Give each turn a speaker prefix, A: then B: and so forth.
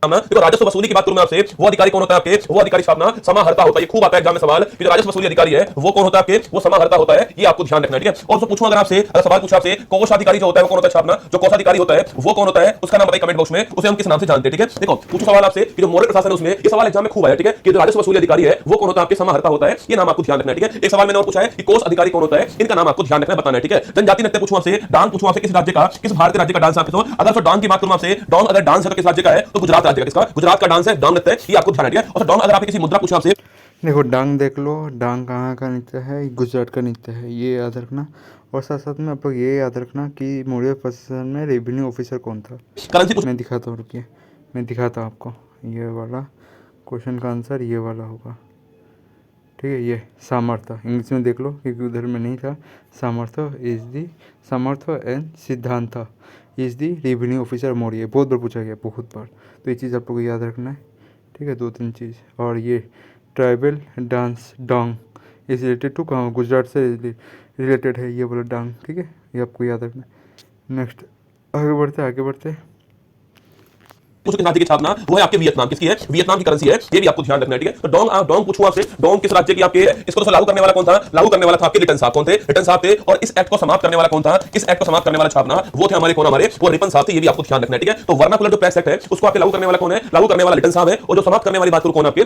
A: देखो राजस्व वसूली की बात करूं मैं आपसे, वो अधिकारी कौन होता है आपके? वो अधिकारी स्थापना समाहर्ता होता है। ये खूब आता है एग्जाम में सवाल कि जो राजस्व वसूली अधिकारी है वो कौन होता है आपके? वो समाहर्ता होता है। ये आपको ध्यान रखना है, ठीक है। और उसको पूछूं अगर आपसे, अगर सवाल पूछा आपसे कोषाधिकारी जो होता है वो कौन होता है? स्थापना जो कोषाधिकारी होता है वो कौन होता है? उसका नाम बताइए कमेंट बॉक्स में, उसे हम किस नाम से जानते हैं, ठीक है। देखो पूछो सवाल आपसे कि जो मोड़ल प्रशासन है उसमें, ये सवाल एग्जाम में खूब आया, ठीक है, कि जो राजस्व वसूली अधिकारी है वो कौन होता है आपके? समाहर्ता होता है। ये नाम आपको ध्यान रखना है, ठीक है। एक सवाल मैंने और पूछा है कि कोष अधिकारी कौन होता है, इनका नाम आपको ध्यान रखना है, बताना है, ठीक है। जनजाति नृत्य पूछूं आपसे, डांस पूछूं आपसे, किस राज्य का, किस भारतीय राज्य का डांस आपके? तो अगर तो डांस की बात करूं आपसे, डोंग अगर डांस है तो किस राज्य का है? तो गुजरात राज्य का। किसका? गुजरात का डांस है, डांग नृत्य है, ये आपको ध्यान रखना है। और डोंग अगर आपसे किसी मुद्रा पूछूं आपसे,
B: देखो डांग देख लो, डांग कहाँ का नृत्य है, ये गुजरात का नृत्य है, ये याद रखना। और साथ साथ में आप लोग ये याद रखना कि मौर्य प्रशासन में रेवेन्यू ऑफिसर कौन था।
A: करेंसी पूछ,
B: मैं दिखाता हूँ, रुकिए, मैं दिखाता हूँ आपको। ये वाला क्वेश्चन का आंसर ये वाला होगा, ठीक है। ये सामर्थ्य इंग्लिश में देख लो क्योंकि उधर में नहीं था। सामर्थ्य इज दी, सामर्थ्य एंड सिद्धांत is the revenue officer Maurya. बहुत बार पूछा गया, बहुत बार। तो ये चीज़ आप लोग को याद रखना है, ठीक है, दो तीन चीज़। और ये ट्राइबल डांस डोंग इज रिलेटेड टू कहाँ, गुजरात से रिलेटेड है ये वाला डांग, ठीक है, ये आपको याद रखना है। नेक्स्ट आगे बढ़ते आगे बढ़ते।
A: पूछो किस राज्य की स्थापना, वो है आपके वियतनाम। किसकी है? वियतनाम की करेंसी है, ये भी आपको ध्यान रखना है, ठीक है। तो डोंग डोंग पूछूं आपसे, डोंग किस राज्य की आपके? इसको तो लागू करने वाला कौन था? लागू करने वाला था आपके लिटन साहब। कौन थे? लिटन साहब थे। और इस एक्ट को समाप्त करने वाला कौन था? इस एक्ट को समाप्त करने वाला छापना वो थे हमारे कौन? हमारे वो रिपन साहब थे। ये भी आपको ध्यान रखना है, ठीक है। तो वर्नाकुलर जो प्रेस एक्ट है उसको आपके लागू करने वाला कौन है? लागू करने वाला लिटन साहब है। और जो समाप्त करने वाली बात करूं कौन आपके?